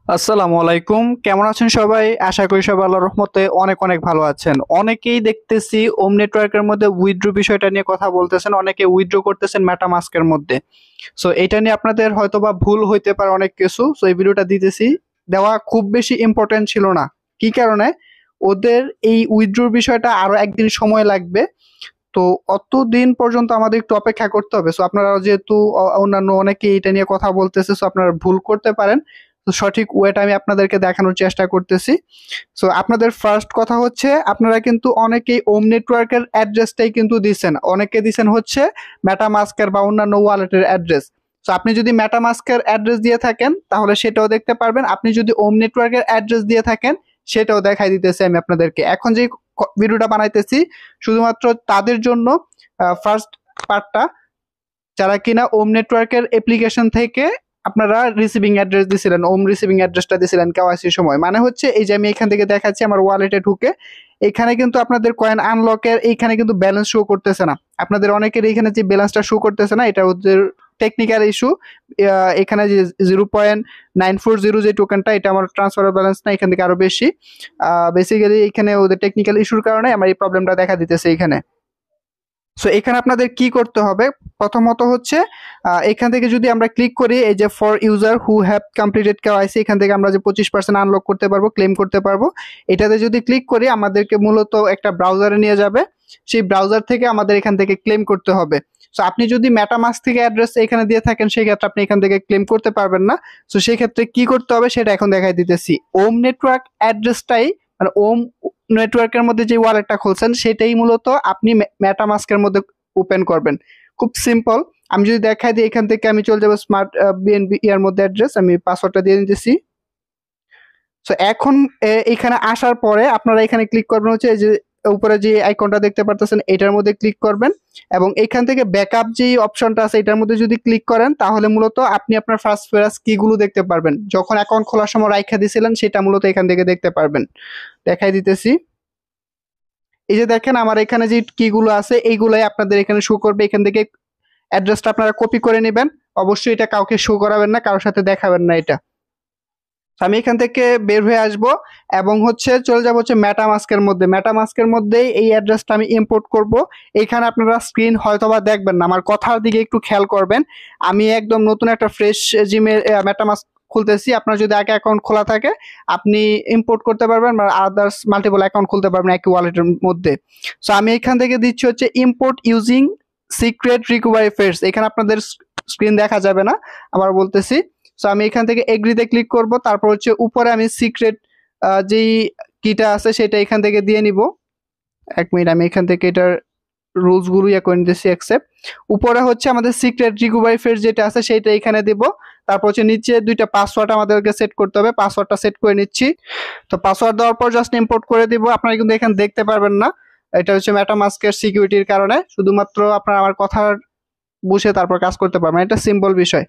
আসসালামু আলাইকুম, কেমন আছেন সবাই? আশা করি সবাই আল্লাহর রহমতে অনেক অনেক ভালো আছেন। অনেকেই দেখতেছি ওম নেটওয়ার্কের মধ্যে উইথড্র বিষয়টা নিয়ে কথা বলতেছেন, অনেকে উইথড্র করতেছেন মেটামাস্কের মধ্যে। সো এটা নিয়ে আপনাদের হয়তোবা ভুল হইতে পারে অনেক কিছু। সো এই ভিডিওটা দিতেছি, দেওয়া খুব বেশি ইম্পর্টেন্ট ছিল না। কি কারণে? ওদের এই উইথড্র বিষয়টা আরো একদিন সময় লাগবে। তো অতদিন পর্যন্ত আমাদের একটু অপেক্ষা করতে হবে। সো আপনারা যেহেতু অন্যান্য অনেকে এটা নিয়ে কথা বলতেছে, সো আপনারা ভুল করতে পারেন। তো সঠিক ওয়েটা আমি আপনাদেরকে দেখানোর চেষ্টা করতেছি। সো আপনাদের ফার্স্ট কথা হচ্ছে, আপনারা কিন্তু অনেকেই ওম নেটওয়ার্কের অ্যাড্রেসটাই কিন্তু দিচ্ছেন, অনেকে দিচ্ছেন হচ্ছে মেটামাস্কের বা অন্যান্য ওয়ালেটের অ্যাড্রেস। তো আপনি যদি মেটামাস্কের অ্যাড্রেস দিয়ে থাকেন তাহলে সেটাও দেখতে পারবেন, আপনি যদি ওম নেটওয়ার্কের অ্যাড্রেস দিয়ে থাকেন সেটাও দেখাই দিতেছি আমি আপনাদেরকে। এখন যে ভিডিওটা বানাইতেছি শুধুমাত্র তাদের জন্য, ফার্স্ট পার্টটা, যারা কিনা ওম নেটওয়ার্কের অ্যাপ্লিকেশন থেকে আপনারা রিসিভিং অ্যাড্রেস দিছিলেন, ওম রিসিভিং অ্যাড্রেসটা দিছিলেন কেওয়াইসির সময়। মানে হচ্ছে এই যে আমি এখান থেকে দেখাচ্ছি আমার ওয়ালেটে ঢুকে, এখানে কিন্তু আপনাদের কয়েন আনলকের এইখানে কিন্তু ব্যালেন্স শো করতেছে না। আপনাদের অনেকের এইখানে যে ব্যালেন্সটা শো করতেছে না, এটা ওদের টেকনিক্যাল ইস্যু। এখানে যে 0.940 যে টোকেনটা, এটা আমার ট্রান্সফার ব্যালেন্স না, এখান থেকে আরো বেশি। বেসিক্যালি এখানে ওদের টেকনিক্যাল ইস্যুর কারণে আমার এই প্রবলেমটা দেখা দিতেছে এখানে। সো এখানে আপনাদের কি করতে হবে? প্রথমত হচ্ছে এখান থেকে যদি আমরা ক্লিক করি, এই যে for user who have completed KYC, এখান থেকে আমরা যে 25% আনলক করতে পারবো, ক্লেম করতে পারবো, এটাতে যদি ক্লিক করি আমাদেরকে মূলত একটা ব্রাউজারে নিয়ে যাবে। সেই ব্রাউজার থেকে আমাদের এখান থেকে ক্লেম করতে হবে। সো আপনি যদি মেটামাস্ক থেকে অ্যাড্রেস এখানে দিয়ে থাকেন সেই ক্ষেত্রে আপনি এখান থেকে ক্লেম করতে পারবেন না। সো সেই ক্ষেত্রে কি করতে হবে সেটা এখন দেখাই দিতেছি। ওম নেটওয়ার্ক অ্যাড্রেসটাই, মানে ওম নেটওয়ার্কের মধ্যে যে ওয়ালেটটা খুলছেন সেটাই মূলত আপনি মেটামাস্কের মধ্যে ওপেন করবেন। খুব সিম্পল। আমি যদি দেখাই দিই, এখান থেকে আমি চলে যাবো স্মার্ট বিএনবি এর মধ্যে অ্যাড্রেস, আমি পাসওয়ার্ডটা দিয়ে দিতেছি। সো এখন এখানে আসার পরে আপনারা এখানে ক্লিক করবেন হচ্ছে এই যে উপরে যে আইকনটা দেখতে পারতেছেন এটার মধ্যে ক্লিক করবেন, এবং এখান থেকে ব্যাকআপ যে অপশনটা আছে এটার মধ্যে যদি ক্লিক করেন তাহলে মূলত আপনি আপনার ফার্স্ট ফেরাস কিগুলো দেখতে পারবেন, যখন অ্যাকাউন্ট খোলার সময় রাইখা দিয়েছিলেন সেটা মূলত এখান থেকে দেখতে পারবেন। দেখাই দিতেছি। এই যে দেখেন আমার এখানে যে কিগুলো আছে এইগুলাই আপনাদের এখানে শো করবে। এখান থেকে অ্যাড্রেসটা আপনারা কপি করে নেবেন। অবশ্যই এটা কাউকে শো করাবেন না, কারোর সাথে দেখাবেন না এটা। আমি এখান থেকে বের হয়ে আসব এবং হচ্ছে চলে যাব হচ্ছে মেটামাস্কের মধ্যে। মেটামাস্কের মধ্যেই এই অ্যাড্রেসটা আমি ইম্পোর্ট করব। এখানে আপনারা স্ক্রিন হয়তোবা দেখবেন না, আমার কথার দিকে একটু খেয়াল করবেন। আমি একদম নতুন একটা ফ্রেশ জিমের মেটামাস্ক খুলতেছি। আপনার যদি আগে অ্যাকাউন্ট খোলা থাকে আপনি ইম্পোর্ট করতে পারবেন বা আদার্স মাল্টিপল অ্যাকাউন্ট খুলতে পারবেন একই ওয়ালেটের মধ্যে। সো আমি এখান থেকে দিচ্ছি হচ্ছে import using secret recovery phrase. এখানে আপনাদের স্ক্রিন দেখা যাবে না, আবার বলতেছি। সো আমি এখান থেকে এগ্রিতে ক্লিক করব, তারপর হচ্ছে উপরে আমি সিক্রেট যেই কিটা আছে সেটা এখান থেকে দিয়ে নিব। 1 মিনিট, আমি এখান থেকে এটার রুলস গুলো ইয়ে করে নিতেছি, অ্যাকসেপ্ট। উপরে হচ্ছে আমাদের সিক্রেট রিকভারি ফেয়ার যেটা আছে সেটা এখানে দেব। তারপর হচ্ছে নিচে দুইটা পাসওয়ার্ড আমাদেরকে সেট করতে হবে, পাসওয়ার্ডটা সেট করে নিচ্ছি। তো পাসওয়ার্ড দেওয়ার পর জাস্ট ইম্পোর্ট করে দিব। আপনারা কিন্তু এখানে দেখতে পারবেন না, এটা হচ্ছে মেটামাস্কের সিকিউরিটির কারণে। শুধুমাত্র আপনারা আমার কথার বুঝে তারপর কাজ করতে পারবেন, এটা সিম্পল বিষয়।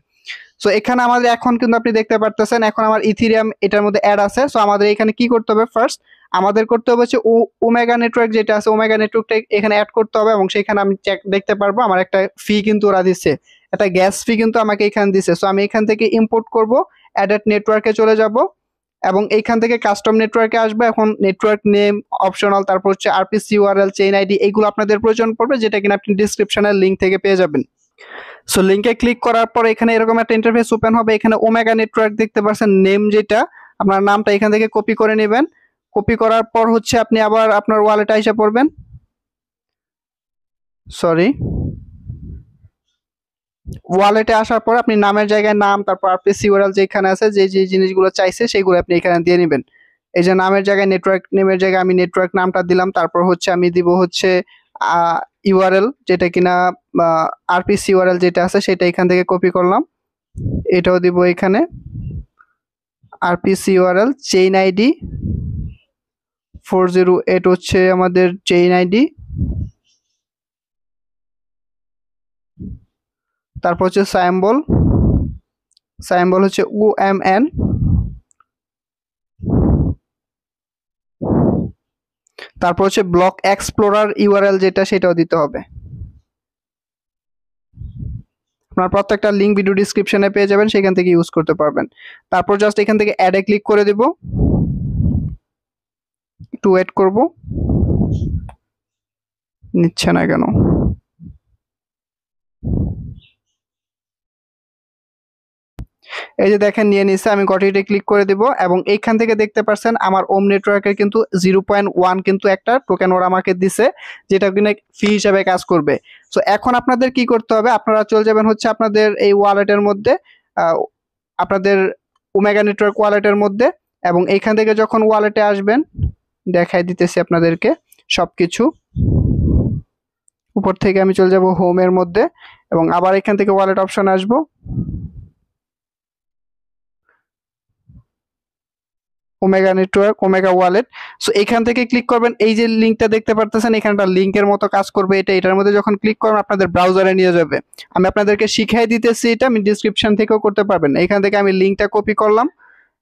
সো এখানে আমাদের এখন কিন্তু আপনি দেখতে পারতেছেন এখন আমার ইথিরিয়াম এটার মধ্যে অ্যাড আছে। সো আমাদের এখানে কি করতে হবে? ফার্স্ট আমাদের করতে হবে হচ্ছে ওমেগা নেটওয়ার্ক যেটা আছে, ওমেগা নেটওয়ার্কটা এখানে অ্যাড করতে হবে, এবং সেখানে আমি চেক দেখতে পারবো আমার একটা ফি কিন্তু ওরা দিচ্ছে, একটা গ্যাস ফি কিন্তু আমাকে এখানে দিচ্ছে। সো আমি এখান থেকে ইম্পোর্ট করব, অ্যাডেড নেটওয়ার্কে চলে যাব এবং এইখান থেকে কাস্টম নেটওয়ার্কে আসবে। এখন নেটওয়ার্ক নেম অপশনাল, তারপর হচ্ছে আরপিসি ইউআরএল, চেইন আইডি, এইগুলো আপনাদের প্রয়োজন পড়বে, যেটা কিনা আপনি ডিসক্রিপশনের লিঙ্ক থেকে পেয়ে যাবেন। সো লিংকে ক্লিক করার পর এখানে এরকম একটা ইন্টারফেস ওপেন হবে। এখানে ওমেগা নেটওয়ার্ক দেখতে পাচ্ছেন, নেম যেটা, আপনার নামটা এখান থেকে কপি করে নেবেন। কপি করার পর হচ্ছে আপনি আবার আপনার ওয়ালেটে এসে পড়বেন। সরি, ওয়ালেটে আসার পর আপনি নামের জায়গায় নাম, তারপর আরপিসি ইউআরএল যেখানে আছে, যে যে জিনিসগুলো চাইছে সেইগুলো আপনি এখানে দিয়ে নেবেন। এই যে নামের জায়গায় নেটওয়ার্ক নেমের জায়গায় আমি নেটওয়ার্ক নামটা দিলাম, তারপর হচ্ছে আমি দিব হচ্ছে ইউআরএল যেটা কিনা আরপিসি ইউআরএল যেটা আছে সেটা এখান থেকে কপি করলাম, এটাও দিব এখানে। আরপিসি ইউআরএল, চেইন আইডি 408 হচ্ছে আমাদের চেইন আইডি, তারপর হচ্ছে সাইম্বল, সাইম্বল হচ্ছে ওএমএন, তারপর হচ্ছে ব্লক এক্সপ্লোরার ইউআরএল যেটা সেটাও দিতে হবে। আপনার প্রত্যেকটা লিঙ্ক ভিডিও ডিসক্রিপশনে পেয়ে যাবেন, সেখান থেকে ইউজ করতে পারবেন। তারপর জাস্ট এখান থেকে অ্যাডে ক্লিক করে দিব, একটু ওয়েট করব, নিচ্ছে না কেন। এই যে দেখেন নিয়ে নিচ্ছে, আমি গটিতে ক্লিক করে দিব এবং এইখান থেকে দেখতে পাচ্ছেন আমার ওম নেটওয়ার্কের কিন্তু 0.1 কিন্তু একটা টোকেন ওরা আমাকে দিছে, যেটা কিনা ফি হিসাবে কাজ করবে। সো এখন আপনাদের কি করতে হবে, আপনারা চলে যাবেন হচ্ছে আপনাদের এই ওয়ালেটের মধ্যে, আপনাদের ওমেগা নেটওয়ার্ক ওয়ালেটের মধ্যে, এবং এইখান থেকে যখন ওয়ালেটে আসবেন, দেখাই দিতেছি আপনাদেরকে সবকিছু। উপর থেকে আমি চলে যাব হোমের মধ্যে এবং আবার এখান থেকে ওয়ালেট অপশন আসবো, omega network, omega wallet. So এখান থেকে ক্লিক করবেন, এই যে লিঙ্কটা দেখতে পারতেছেন এখানটা লিঙ্কের মতো কাজ করবে এটা। এটার মধ্যে যখন ক্লিক করবেন আপনাদের ব্রাউজারে নিয়ে যাবে। আমি আপনাদেরকে শিখিয়ে দিতেছি, এটা আমি ডিসক্রিপশন থেকেও করতে পারবেন। এখান থেকে আমি লিঙ্কটা কপি করলাম,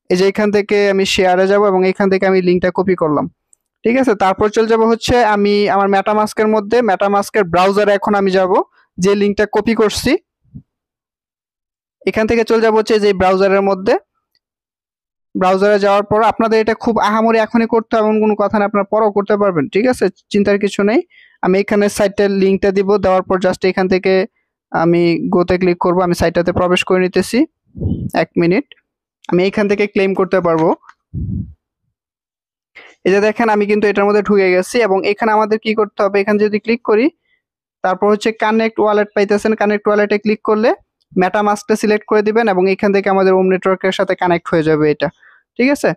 এই যে এখান থেকে আমি শেয়ারে যাব এবং এখান থেকে আমি লিঙ্কটা কপি করলাম, ঠিক আছে। তারপর চলে যাব হচ্ছে আমি আমার মেটামাস্কের মধ্যে, মেটামাস্কের ব্রাউজারে এখন আমি যাব, যে লিঙ্কটা কপি করছি এখান থেকে চলে যাব হচ্ছে যে ব্রাউজারের মধ্যে। ব্রাউজারে যাওয়ার পর আপনাদের এটা খুব আহামরি এখনই করতে হবে এমন কোনো কথা না, আপনারা পরেও করতে পারবেন, ঠিক আছে, চিন্তার কিছু নেই। আমি এখানে সাইটের লিঙ্কটা দিব, দেওয়ার পর জাস্ট এখান থেকে আমি গোতে ক্লিক করব। আমি সাইটটাতে প্রবেশ করে নিতেছি, 1 মিনিট। আমি এখান থেকে ক্লেম করতে পারবো। এই যে দেখেন আমি কিন্তু এটার মধ্যে ঢুকে গেছি এবং এখানে আমাদের কি করতে হবে, এখানে যদি ক্লিক করি তারপর হচ্ছে কানেক্ট ওয়ালেট পাইতেছেন, কানেক্ট ওয়ালেটে ক্লিক করলে মেটামাস্কটা সিলেক্ট করে দিবেন এবং এখান থেকে আমাদের ওম নেটওয়ার্কের সাথে কানেক্ট হয়ে যাবে এটা, ঠিক আছে।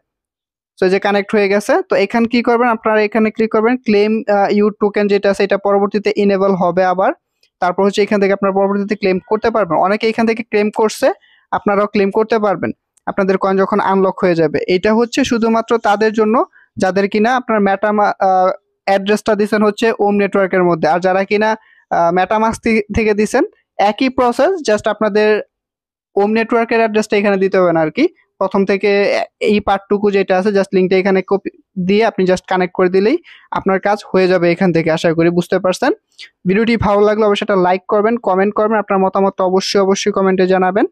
সো যে কানেক্ট হয়ে গেছে, তো এখানে কি করবেন, আপনারা এখানে ক্লিক করবেন ক্লেম ইউর টোকেন যেটা আছে এটা পরবর্তীতে ইনেবল হবে আবার। তারপর হচ্ছে এখান থেকে আপনারা পরবর্তীতে ক্লেম করতে পারবেন। অনেকে এখান থেকে ক্লেম করছে, আপনারাও ক্লেম করতে পারবেন আপনাদের কয়েন যখন আনলক হয়ে যাবে। এটা হচ্ছে শুধুমাত্র তাদের জন্য যাদের কিনা আপনার অ্যাড্রেসটা দিচ্ছেন হচ্ছে ওম নেটওয়ার্কের মধ্যে, আর যারা কিনা মেটামাস্ক থেকে দিচ্ছেন একই প্রসেস, জাস্ট আপনাদের ওম নেটওয়ার্কের অ্যাড্রেসটা এখানে দিতে হবে না আর কি। প্রথম থেকে এই পার্টটুকু যেটা আছে জাস্ট লিঙ্কটা এখানে কপি দিয়ে আপনি জাস্ট কানেক্ট করে দিলেই আপনার কাজ হয়ে যাবে এখান থেকে। আশা করি বুঝতে পারছেন। ভিডিওটি ভালো লাগলে অবশ্যই একটা লাইক করবেন, কমেন্ট করবেন, আপনার মতামত অবশ্যই কমেন্টে জানাবেন।